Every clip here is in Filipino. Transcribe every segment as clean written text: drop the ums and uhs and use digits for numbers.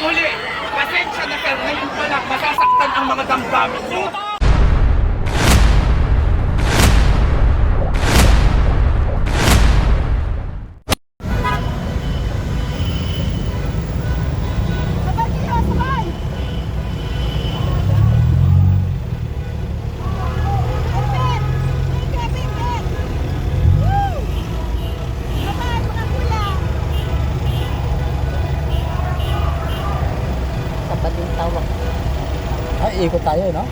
muli. Pasensya na sir, ngayon pa lang masasaktan ang mga damdamin niyo. Ay, ikot tayo, no?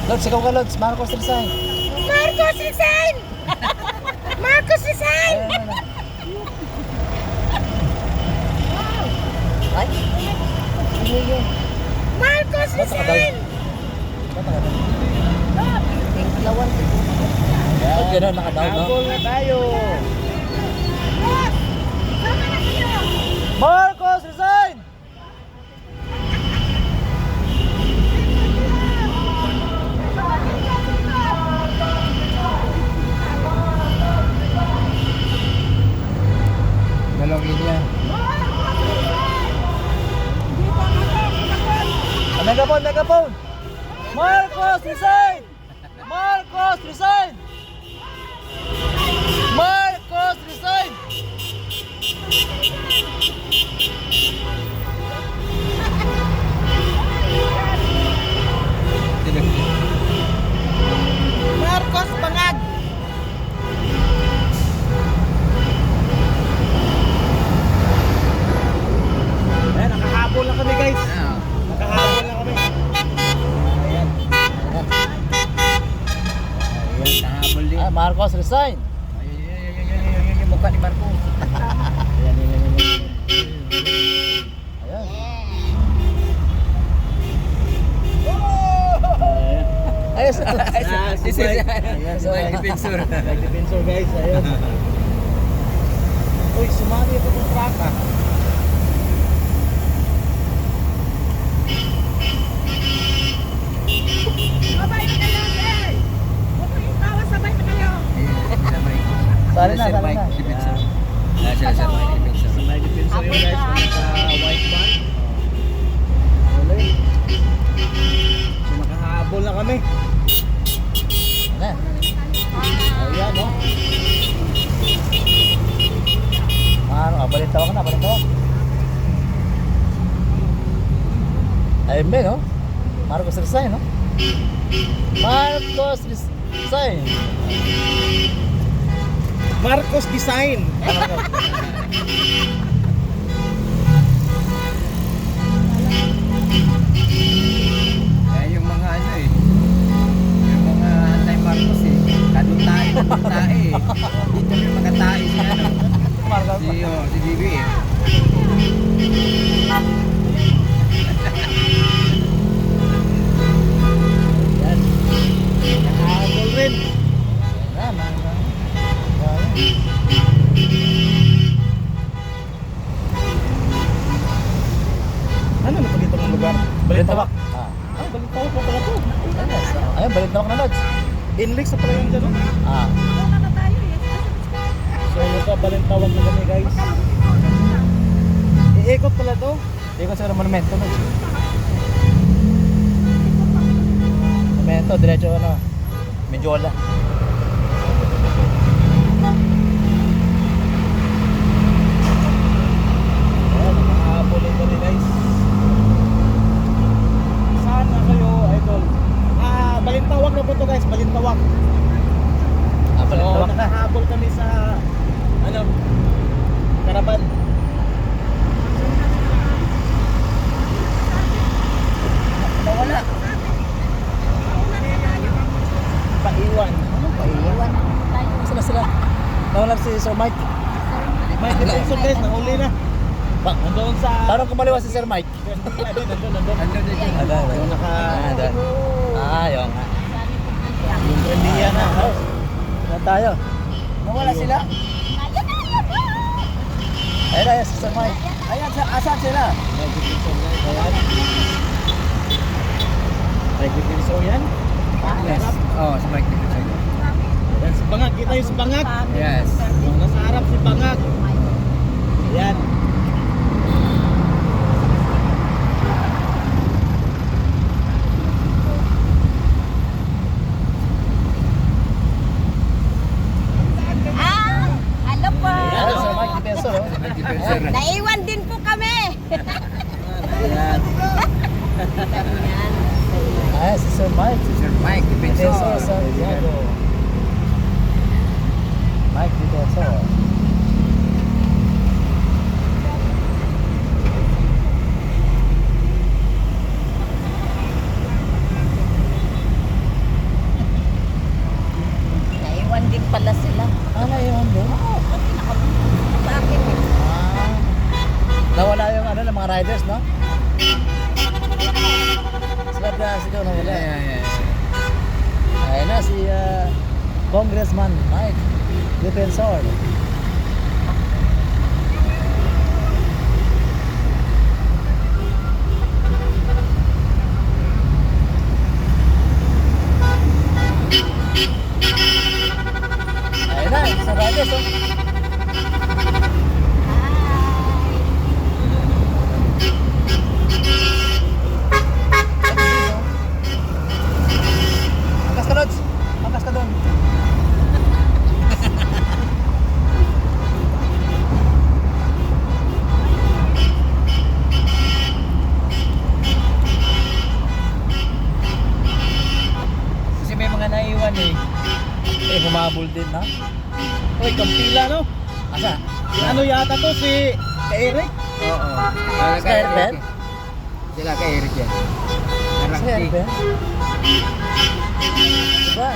Lods, ikaw ka, Lods. Marcos Resign. Marcos resign! Marcos resign! Ay, ano yun? Marcos resign! Tinglawan. Ba't gano'n nakadown, no? Habol na tayo. Sama na kayo! Marcos Resign! Dalawang linya. Megaphone, megaphone! Marcos Resign! Marcos Resign! Marcos Resign! Marcos bangag! Ayan, nakahabol na kami guys. Nakahabol na kami. Ayan. Ayan, nakahabol din. Ah, Marcos Resign! Ayan, yung mukha ni Marco. Ayan. Ayan. Ayos na. Si Mike Defensor. Mike Defensor guys, ayan. Uy, sumali ako ng traka. Sabay na kayo, eh! Huwag kayong tawa, sabay na kayo! Sali na, sali na. Si Mike Defensor yun guys, naka-white band. Ulit. So nakahabol na kami. Ayan. Ayan, no? Balik tawag na, balik tawag. Ayun ba, no? Marcos Resign, no? Marcos Resign. Marcos Design. Kaya yung mga ano eh, yung mga anti-Marcos eh, kadutay eh. Dito may mga tae si ano, Marcos. si Bibi eh. Yan. Nakahabol rin. Ayan, Ano na pagkita ng lugar? Balintawak. Balintawak pa pala to. Ayun, balintawak na, Lods. Inlex sa pala yung dyan, no? Ah. Una na tayo, eh! So yung balintawak na kami guys. Iikot pala to. Hindi ko sa monumento, Lods. Monumento, diretso ano. Medyola. Ayan, nakahabol kami guys. Sana kayo, idol. Balintawak na po to guys, balintawak. Ah, balintawak So, na. nakahabol kami sa ano, Karaban. Nawala. Paiwan. Ano pa iwan? Sila sila. Mike. Mike Detention guys, nahuli na. Nandoon sa... Parang kumaliwa si Sir Mike. Nandun. Ano na dyan? Yung naka... Yun nga. Yung trendihan na. Saan tayo? Nawala sila? Ayun na, si Sir Mike. Ayan, asan sila? Mike Detention guys. Ayan. Mike Detention yan. Yes. Oh, sa Mike Detention. Yan si Bangag. Kita yung si Bangag. Yes. Yung nasa harap si Bangag. Ayan. Hello po. Ayun, Sir Mike Defensor. Oh. Mike Detention. Naiwan din po kami. Ayan. Ayun, si Sir Mike. Sir Mike Defensor Detention. Santiago. Mike Defensor. Naiwan din pala sila. Yun doon. Sa akin eh. Nawala yung ano ng mga riders, no? Sila na si doon nawala. Ayun na si Congressman Mike Defensor. Ayun na, sa riders, oh. Angkas ka, Lods. Angkas ka doon. Kasi may mga naiwan eh. Humabol din, ha? Uy, Kampila no? Asa? Si ano yata to? Si Eric? Oo. Sa Herbert? Sila kay Eric yan. Si Narangki. Herbert? Diba?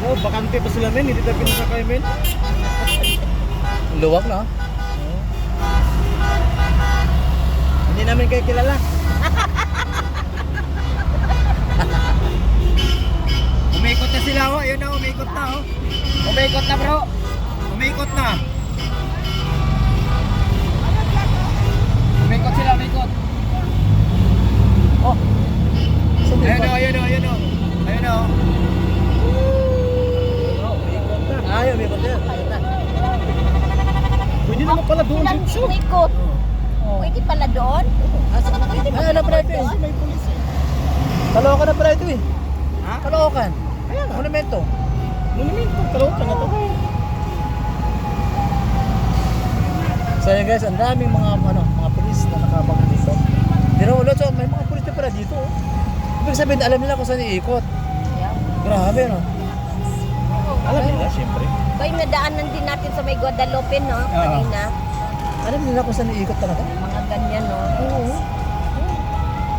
Oh, bakante pa sila men. Hindi tayo pinasakay men. Luwag, no? Hindi namin kayo kilala. Umikot na sila oh. Ayun na, umikot na oh. Umikot na bro. Umikot na. Umikot sila, umikot. Oh! Saan Ayun ba? oh, ayun oh, ayun oh. Ayun oh. Ayaw, may konti. Pwede naman pala doon Silang dito. umikot. Oh. Pwede pala doon? Ay, ano pala ito eh? May pulis eh. Kalookan na pala ito eh. Ha? Kalookan. Monumento. Monumento. Kalookan na to. So yun guys, ang daming mga pulis na nakabang dito. Pero ulit, so may mga pulis na pala dito. Oh. Ibig sabihin, alam nila kung saan iikot. Yeah. Grabe, no? Alam nila, siyempre. Ba yung nadaanan din natin sa may Guadalupe, no? Kanina. Alam nila kung saan iikot talaga. Mga ganyan, no? Oo.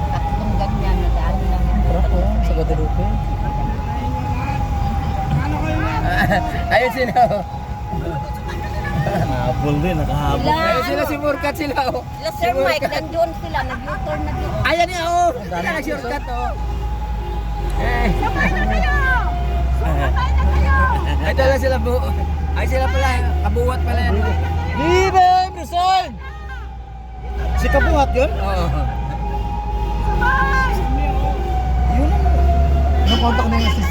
Tatlong ganyan, nadaanan lang. Trap ko sa Guadalupe. Ayun sila oh. Nakahabol din, nakahabol. Sila, Ayun sila si Murkat sila oh. Sila Sir Mike, nandun sila, nag-U-turn na doon. Ayan niya oh. Ang Sila dami nag-shortcut oh. Eh. Sabay na kayo! Sabay na kayo! Ay dala sila bu. Ay sila pala, kabuwat pala yan. Viva Luzon! Si Kabuhat yun? Oo. Yun ang nakontak na yung sis.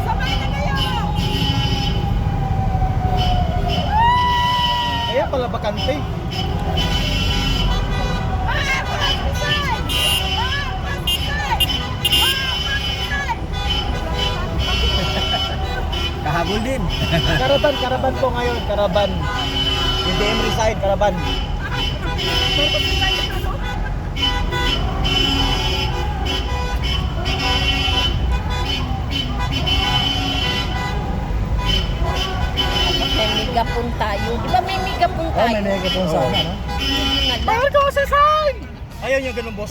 Sabay na kayo! Kaya pala bakante. Kahabol din. Karaban po ngayon, karaban. Hindi reside, karaban. May megapon tayo. Di ba may megapon Oh, tayo? may nagkakapon sana, no? Hindi nga lang. Bayar ko sa sign! Ayaw niya ganun, boss.